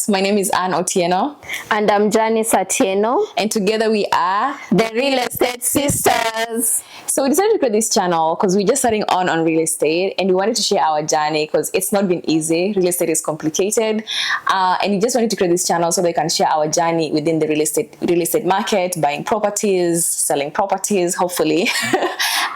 podcast. My name is Anne Otieno. And I'm Janice Atieno. And together we are the Real Estate Sisters. So we decided to create this channel because we're just starting on real estate and we wanted to share our journey because it's not been easy. Real estate is complicated. And we just wanted to create this channel so they can share our journey within the real estate market, buying properties, selling properties, hopefully.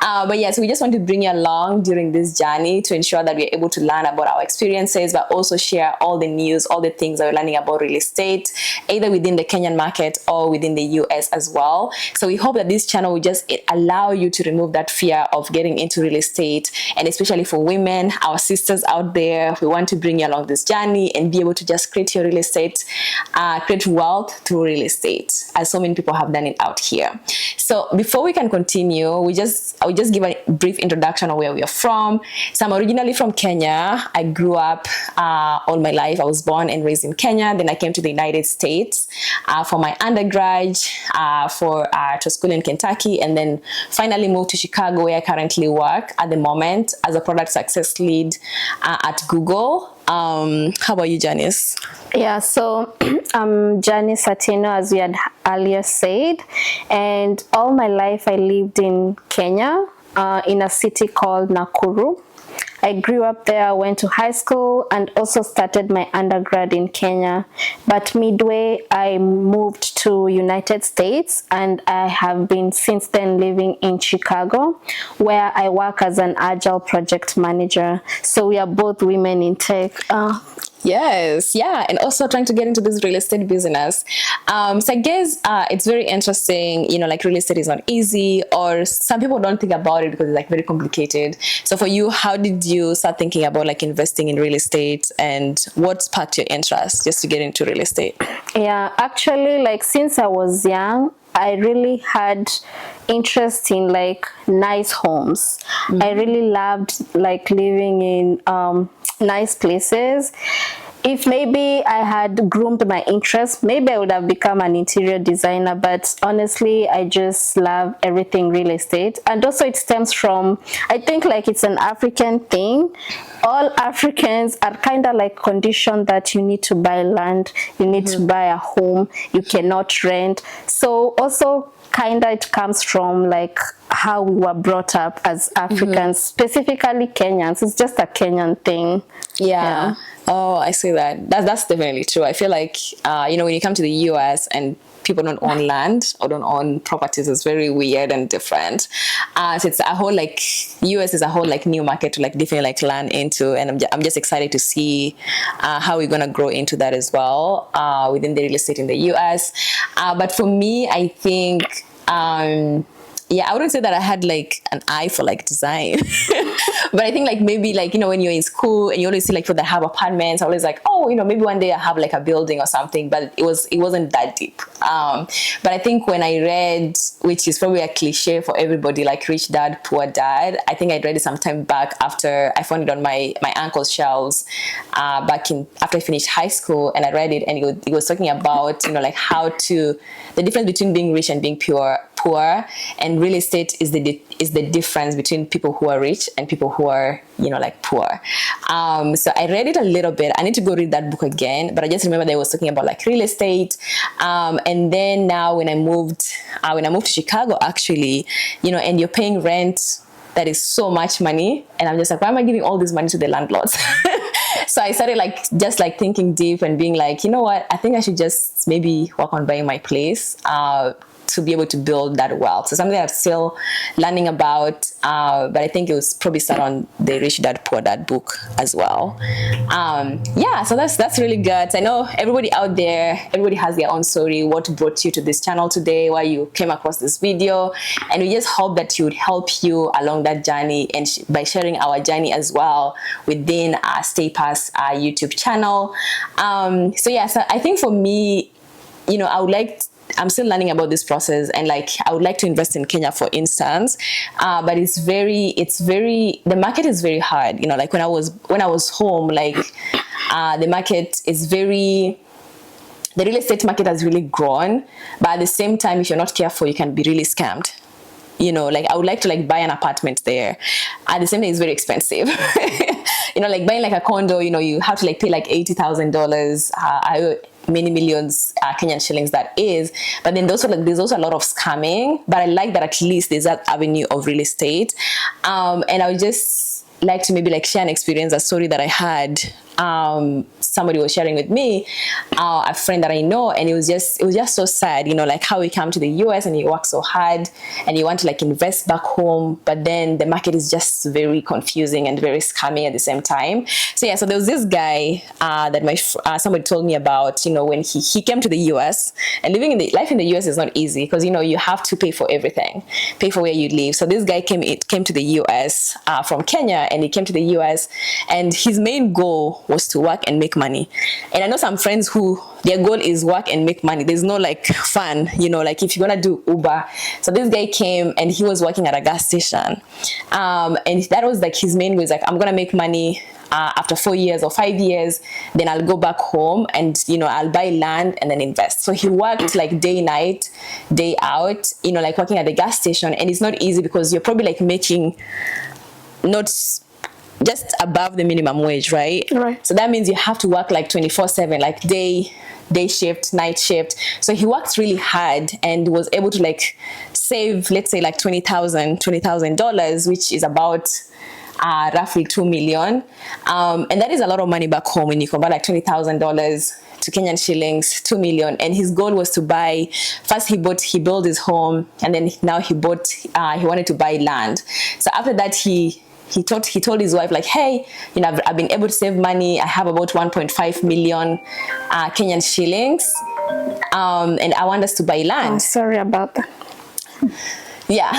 But yes, we just want to bring you along during this journey to ensure that we're able to learn about our experiences, but also share all the news, all the things that we're learning about real estate, either within the Kenyan market or within the US as well. So we hope that this channel will just allow you to remove that fear of getting into real estate, and especially for women, our sisters out there, we want to bring you along this journey and be able to just create your real estate, create wealth through real estate, as so many people have done it out here. So before we can continue, I'll just give a brief introduction of where we are from. So I'm originally from Kenya. I grew up all my life. I was born and raised in Kenya. Then I came to the United States for my undergrad, to school in Kentucky, and then finally moved to Chicago, where I currently work at the moment as a product success lead at Google. How about you, Janice? Yeah, so I'm Janice Atieno, as we had earlier said, and all my life I lived in Kenya, in a city called Nakuru. I grew up there, went to high school, and also started my undergrad in Kenya. But midway, I moved to United States, and I have been since then living in Chicago, where I work as an agile project manager. So we are both women in tech. Yes, yeah, and also trying to get into this real estate business. So I guess it's very interesting, like real estate is not easy, or some people don't think about it because it's like very complicated. So for you, how did you start thinking about like investing in real estate, and what sparked your interest just to get into real estate? Yeah, actually, like since I was young, I really had interest in like nice homes. Mm-hmm. I really loved like living in nice places. If maybe I had groomed my interest, maybe I would have become an interior designer, but honestly, I just love everything real estate. And also it stems from, I think like it's an African thing. All Africans are kind of like conditioned that you need to buy land, you need to buy a home, you cannot rent. So also kind of it comes from like how we were brought up as Africans, specifically Kenyans. It's just a Kenyan thing. Yeah. Oh, I see that. That's definitely true. I feel like, when you come to the US and people don't own land or don't own properties, it's very weird and different. So it's a whole like, US is a whole like new market to like definitely like land into. And I'm just excited to see how we're going to grow into that as well within the real estate in the US. But for me, I think, I wouldn't say that I had like an eye for like design, but I think like maybe like, when you're in school and you always see like people that have apartments, I always like, maybe one day I have like a building or something, but it wasn't that deep. But I think when I read, which is probably a cliche for everybody, like Rich Dad, Poor Dad, I think I read it some time back after I found it on my uncle's shelves, after I finished high school, and I read it, and it was talking about, like the difference between being rich and being poor, and real estate is the difference between people who are rich and people who are like poor. So I read it a little bit. I need to go read that book again, but I just remember that it was talking about like real estate. And then now when I moved to Chicago, actually, and you're paying rent, that is so much money, and I'm just like, why am I giving all this money to the landlords? So I started just thinking deep and being like, you know what, I think I should just maybe work on buying my place to be able to build that wealth. So something I'm still learning about, but I think it was probably start on the Rich Dad Poor Dad book as well. So that's really good. I know everybody out there, everybody has their own story, what brought you to this channel today, why you came across this video, and we just hope that it would help you along that journey, and by sharing our journey as well within our Stay Pass YouTube channel. So I think for me, I'm still learning about this process, and like I would like to invest in Kenya, for instance, but the market is very hard. Like when I was home, like the market is the real estate market has really grown, but at the same time, if you're not careful, you can be really scammed. Like I would like to like buy an apartment there. At the same time, it's very expensive. like buying like a condo, you have to like pay like $80,000. Many millions Kenyan shillings that is. But then there's also a lot of scamming. But I like that at least there's that avenue of real estate. And I would just like to maybe like share an experience, a story that I had. Somebody was sharing with me, a friend that I know, and it was just so sad, like how we come to the US and you work so hard and you want to like invest back home, but then the market is just very confusing and very scammy at the same time. So yeah, so there was this guy that somebody told me about, when he came to the US, and life in the US is not easy because you have to pay for everything, pay for where you live. So this guy came to the US from Kenya, and he came to the US, and his main goal was to work and make money. And I know some friends who their goal is work and make money. There's no like fun, like if you're gonna do Uber. So this guy came and he was working at a gas station, and that was like his main goal. Is like, I'm gonna make money after 4 years or 5 years, then I'll go back home and I'll buy land and then invest. So he worked like day night, day out, like working at the gas station. And it's not easy because you're probably like making not just above the minimum wage, right? So that means you have to work like 24/7, like day shift, night shift. So he worked really hard and was able to like save, let's say like $20,000, which is about roughly 2 million. And that is a lot of money back home when you convert like $20,000 to Kenyan shillings, 2 million. And his goal was to buy, first he built his home, and then now he wanted to buy land. So after that, he told his wife like, hey, I've been able to save money. I have about 1.5 million Kenyan shillings, and I want us to buy land. Oh, sorry about that. Yeah,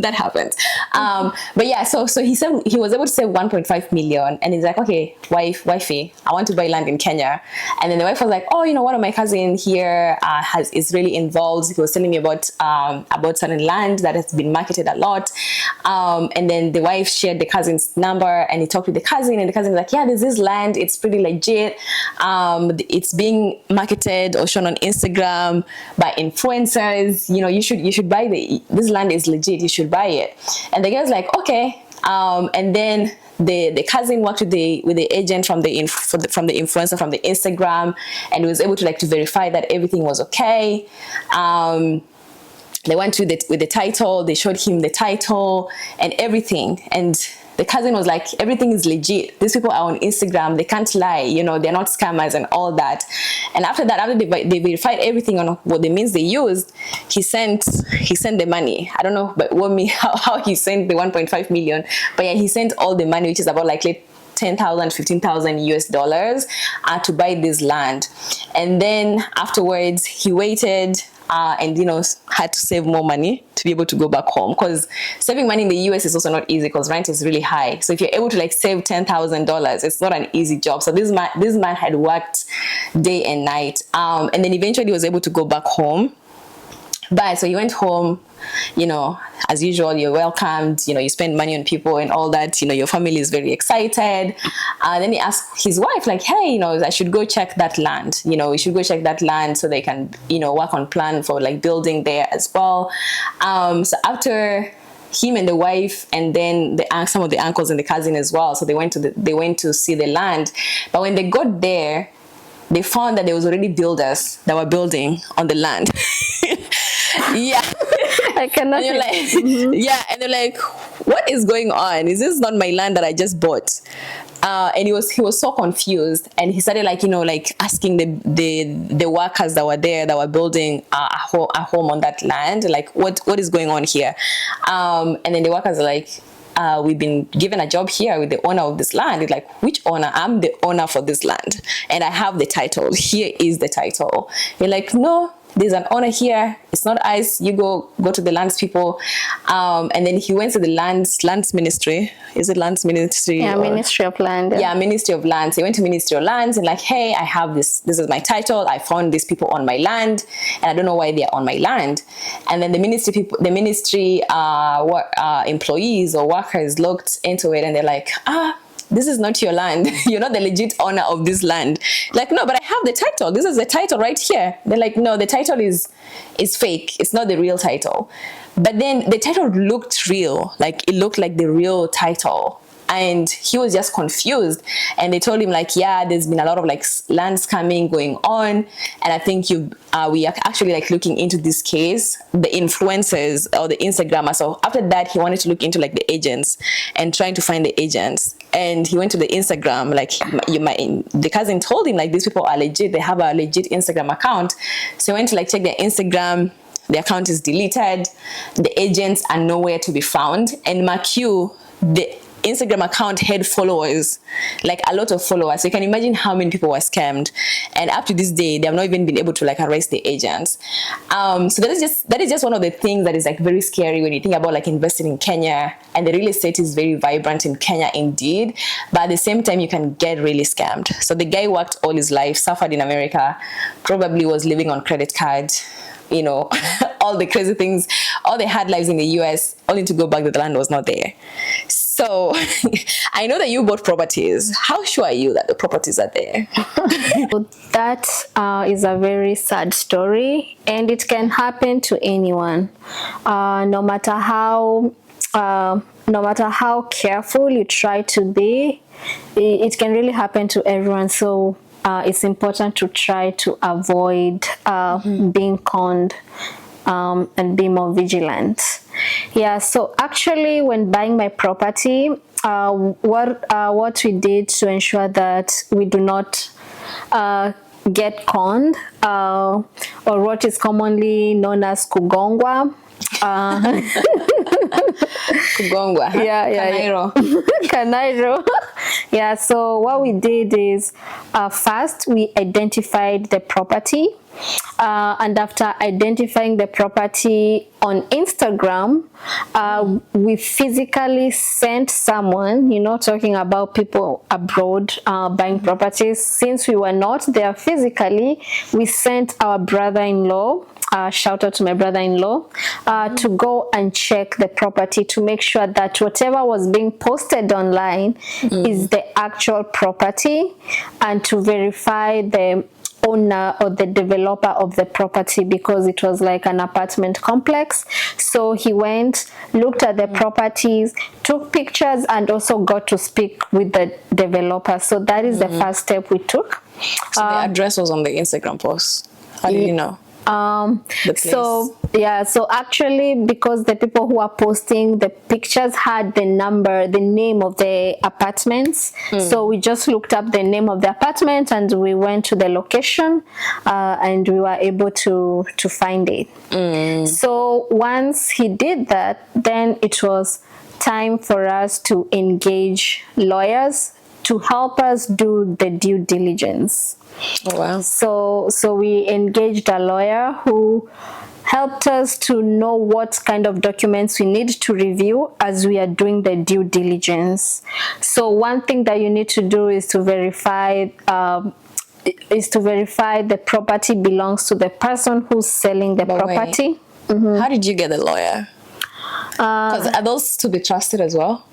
that happened. But yeah, so he said he was able to save 1.5 million, and he's like, okay, wifey, I want to buy land in Kenya. And then the wife was like, oh, one of my cousins here is really involved. He was telling me about certain land that has been marketed a lot. And then the wife shared the cousin's number, and he talked with the cousin, and the cousin was like, yeah, there's this land. It's pretty legit. It's being marketed or shown on Instagram by influencers. You should buy this land is legit, you should buy it. And the girl's like, okay. And then the cousin worked with the agent from the influencer from the Instagram, and was able to verify that everything was okay. They went with the title, they showed him the title and everything, and the cousin was like, everything is legit. These people are on Instagram. They can't lie. They're not scammers and all that. And after that, after they verified everything on what the means they used, he sent the money. I don't know, but how he sent the 1.5 million. But yeah, he sent all the money, which is about like $10,000, $15,000 US to buy this land. And then afterwards, he waited. And had to save more money to be able to go back home, because saving money in the US is also not easy because rent is really high. So if you're able to save $10,000, it's not an easy job. So this man had worked day and night, and then eventually was able to go back home. But so he went home, as usual, you're welcomed, you spend money on people and all that, your family is very excited. Then he asked his wife, like, hey, I should go check that land, we should go check that land so they can, work on plan for building there as well. So after him and the wife, and then some of the uncles and the cousin as well, so they went to see the land. But when they got there, they found that there was already builders that were building on the land. Yeah. I cannot. And you're like, yeah, and they're like, what is going on? Is this not my land that I just bought? And he was so confused, and he started asking the workers that were there, that were building a home on that land, like what is going on here? And then the workers are like, we've been given a job here with the owner of this land. It's like, which owner? I'm the owner for this land, and I have the title. Here is the title. You're like, no, there's an owner here. It's not us. You go to the lands people. And then he went to the lands ministry. Is it lands ministry? Yeah, Ministry of Land. Yeah, Ministry of Lands. He went to Ministry of Lands and like, hey, I have this. This is my title. I found these people on my land, and I don't know why they're on my land. And then the ministry employees or workers looked into it, and they're like, this is not your land. You're not the legit owner of this land. Like, no, but I have the title. This is the title right here. They're like, no, the title is fake. It's not the real title. But then the title looked real. Like, it looked like the real title. and he was just confused. And they told him like, yeah, there's been a lot of like land scamming going on, and I think we are actually like looking into this case, the influencers or the Instagrammers. So after that, he wanted to look into like the agents and trying to find the agents. And he went to the Instagram, like the cousin told him like these people are legit, they have a legit Instagram account. So he went to like check their Instagram. The account is deleted, the agents are nowhere to be found, and McHugh, the Instagram account had followers, like a lot of followers. So you can imagine how many people were scammed, and up to this day they have not even been able to like arrest the agents. So that is just one of the things that is like very scary when you think about like investing in Kenya. And the real estate is very vibrant in Kenya indeed, but at the same time you can get really scammed. So the guy worked all his life, suffered in America, probably was living on credit card, you know, all the crazy things, all the hard lives in the US, only to go back that the land was not there. So I know that you bought properties. How sure are you that the properties are there? That is a very sad story, and it can happen to anyone. No matter how careful you try to be, it can really happen to everyone. So it's important to try to avoid being conned and be more vigilant. Yeah, so actually when buying my property, what we did to ensure that we do not get conned, or what is commonly known as kugongwa. Kugongwa. Yeah. Kanairo. Yeah, so what we did is first we identified the property, and after identifying the property on Instagram, we physically sent someone, you know, talking about people abroad buying properties. Since we were not there physically, we sent our brother-in-law, shout out to my brother-in-law, to go and check the property to make sure that whatever was being posted online is the actual property, and to verify the owner or the developer of the property, because it was like an apartment complex. So he went, looked at the properties, took pictures, and also got to speak with the developer. So that is the first step we took. So the address was on the Instagram post. How did you know? So actually, because the people who are posting the pictures had the name of the apartments, so we just looked up the name of the apartment and we went to the location, and we were able to find it. So once he did that, then it was time for us to engage lawyers to help us do the due diligence. Oh, wow. So we engaged a lawyer who helped us to know what kind of documents we need to review as we are doing the due diligence. So one thing that you need to do is to verify the property belongs to the person who's selling the property. How did you get a lawyer? Because are those to be trusted as well?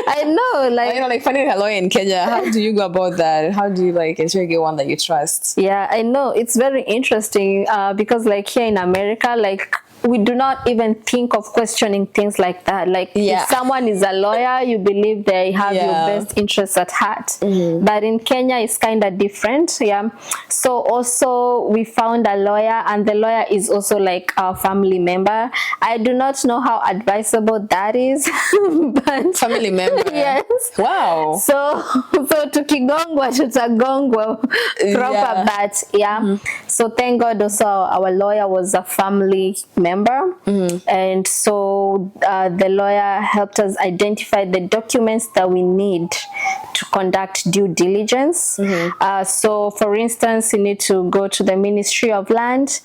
I know, like finding a lawyer in Kenya, how do you go about that? How do you like ensure you get one that you trust? Yeah, I know, it's very interesting because like here in America, like we do not even think of questioning things like that. Like if someone is a lawyer, you believe they have your best interests at heart. But in Kenya, it's kind of different. Yeah. So also we found a lawyer, and the lawyer is also like our family member. I do not know how advisable that is, but family member. Yes. Wow. So tukigongwa tutagongwa proper, but so thank God also our lawyer was a family member. And so the lawyer helped us identify the documents that we need to conduct due diligence. So for instance, you need to go to the Ministry of Land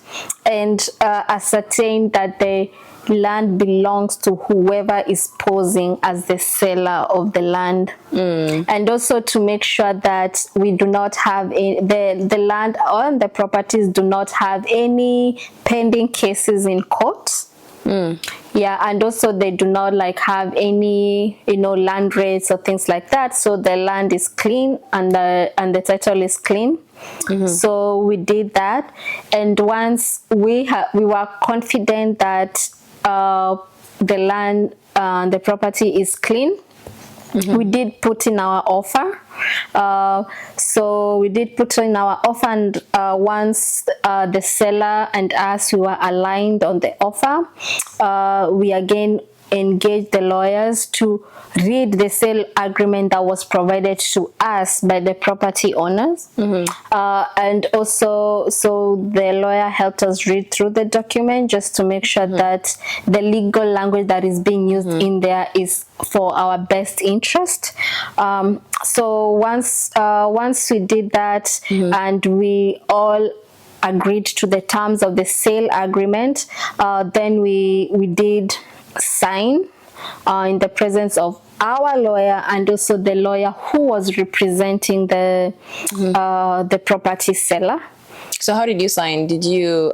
and ascertain that the land belongs to whoever is posing as the seller of the land, and also to make sure that we do not have the land or the properties do not have any pending cases in court. Yeah, and also they do not like have any land rates or things like that, so the land is clean and the title is clean. So we did that, and once we were confident that the land, the property is clean, we did put in our offer. So we did put in our offer, and once the seller and us, we were aligned on the offer, we again engaged the lawyers to read the sale agreement that was provided to us by the property owners. And also, so the lawyer helped us read through the document just to make sure that the legal language that is being used in there is for our best interest. So once we did that, and we all agreed to the terms of the sale agreement, then we did sign in the presence of our lawyer and also the lawyer who was representing the property seller. So how did you sign? Did you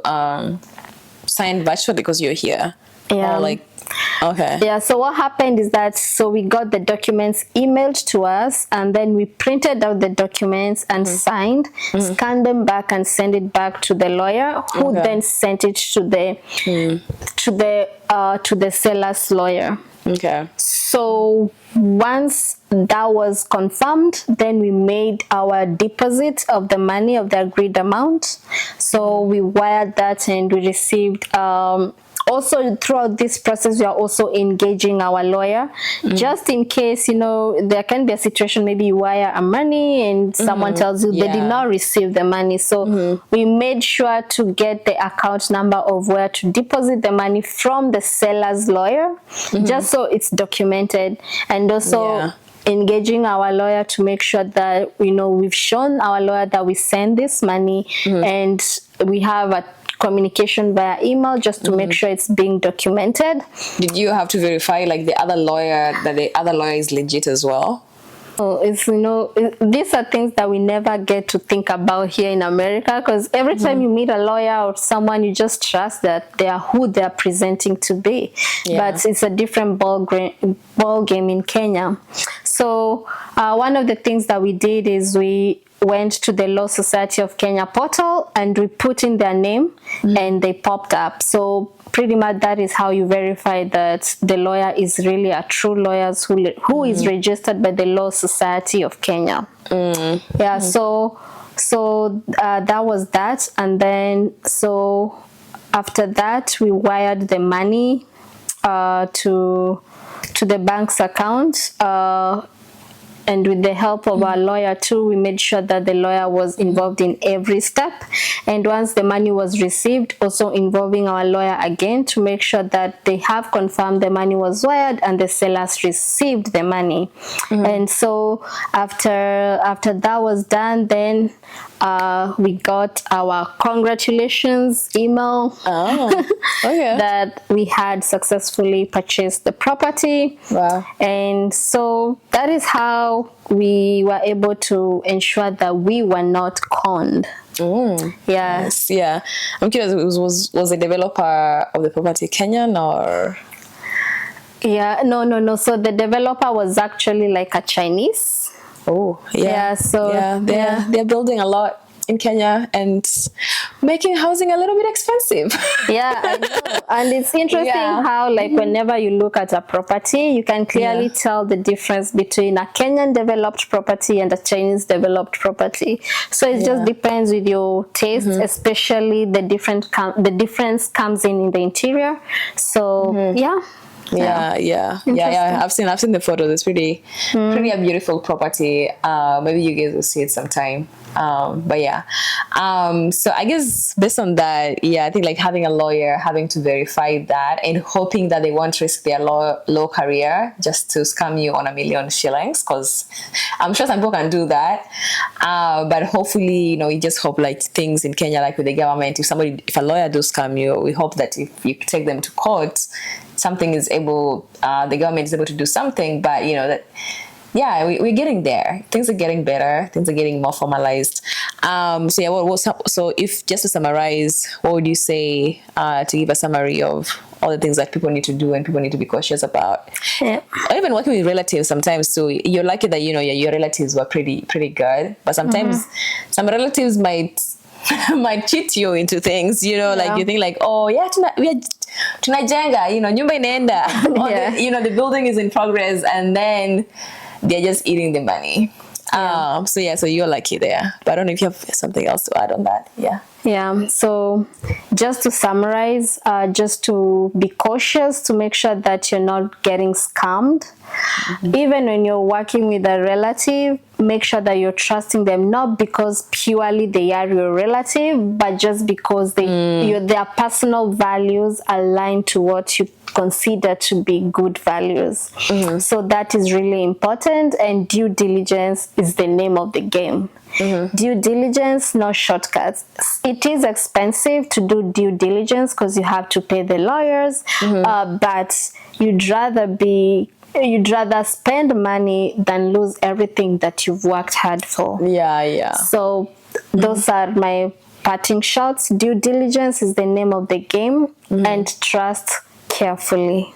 sign virtually because you're here? Yeah. Or like, okay. Yeah, so what happened is that, so we got the documents emailed to us, and then we printed out the documents and signed, scanned them back and sent it back to the lawyer, who then sent it to the seller's lawyer. Okay. So once that was confirmed, then we made our deposit of the money of the agreed amount. So we wired that, and we received also throughout this process, we are also engaging our lawyer, just in case, you know, there can be a situation, maybe you wire a money and someone tells you they did not receive the money. So we made sure to get the account number of where to deposit the money from the seller's lawyer, just so it's documented, and also engaging our lawyer to make sure that, you know, we've shown our lawyer that we send this money, and we have a communication via email just to make sure it's being documented. Did you have to verify like the other lawyer, that the other lawyer is legit as well? Oh, it's, you know, these are things that we never get to think about here in America, because every time you meet a lawyer or someone, you just trust that they are who they are presenting to be. But it's a different ball game in Kenya. So one of the things that we did is we went to the Law Society of Kenya portal and we put in their name and they popped up. So pretty much that is how you verify that the lawyer is really a true lawyer who is registered by the Law Society of Kenya. Yeah, so that was that. And then so after that we wired the money to the bank's account, and with the help of our lawyer too, we made sure that the lawyer was involved in every step. And once the money was received, also involving our lawyer again to make sure that they have confirmed the money was wired and the sellers received the money. And so after that was done, then we got our congratulations email that we had successfully purchased the property. Wow. And so that is how we were able to ensure that we were not conned. Yes. Yeah. I'm curious, was the developer of the property Kenyan or? Yeah, no. So the developer was actually like a Chinese. Oh, yeah. Yeah, so they're building a lot in Kenya and making housing a little bit expensive. Yeah, I know. And it's interesting how, like, whenever you look at a property, you can clearly tell the difference between a Kenyan developed property and a Chinese developed property. So it just depends with your taste, especially the difference comes in the interior. So Yeah. I've seen the photos. It's pretty a beautiful property. Maybe you guys will see it sometime. But yeah. So I guess based on that, I think like having a lawyer, having to verify that, and hoping that they won't risk their law career just to scam you on $1 million shillings, because I'm sure some people can do that. But hopefully, you just hope like things in Kenya, like with the government, if a lawyer does scam you, we hope that if you take them to court, something is able, the government is able to do something, but we're getting there. Things are getting better. Things are getting more formalized. So if just to summarize, what would you say to give a summary of all the things that people need to do and people need to be cautious about? Yeah. Or even working with relatives sometimes too. You're lucky that your relatives were pretty good, but sometimes some relatives might cheat you into things. Like you think like, oh yeah, tunajenga, nyumba inaenda, the building is in progress, and then they're just eating the money. So yeah, so you're lucky there. But I don't know if you have something else to add on that. Yeah. Yeah, so just to summarize, just to be cautious to make sure that you're not getting scammed. Even when you're working with a relative, make sure that you're trusting them, not because purely they are your relative, but just because their personal values align to what you consider to be good values. So that is really important, and due diligence is the name of the game. Due diligence, no shortcuts. It is expensive to do due diligence because you have to pay the lawyers, but you'd rather spend money than lose everything that you've worked hard for. Yeah. So those are my parting shots. Due diligence is the name of the game, and trust carefully.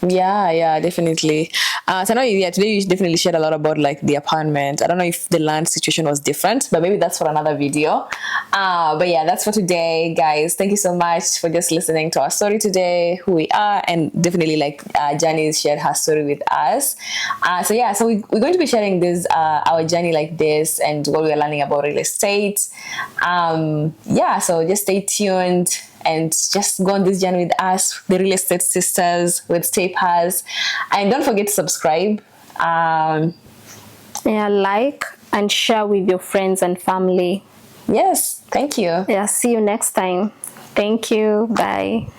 Yeah, definitely. So I know, today you definitely shared a lot about like the apartment. I don't know if the land situation was different, but maybe that's for another video. But yeah, that's for today, guys. Thank you so much for just listening to our story today, who we are, and definitely like Janice shared her story with us. So yeah, so we're going to be sharing this our journey like this and what we're learning about real estate. Yeah, so just stay tuned and just go on this journey with us, the Real Estate Sisters with Stapers. And don't forget to subscribe. Like and share with your friends and family. Yes, thank you. Yeah, see you next time. Thank you. Bye.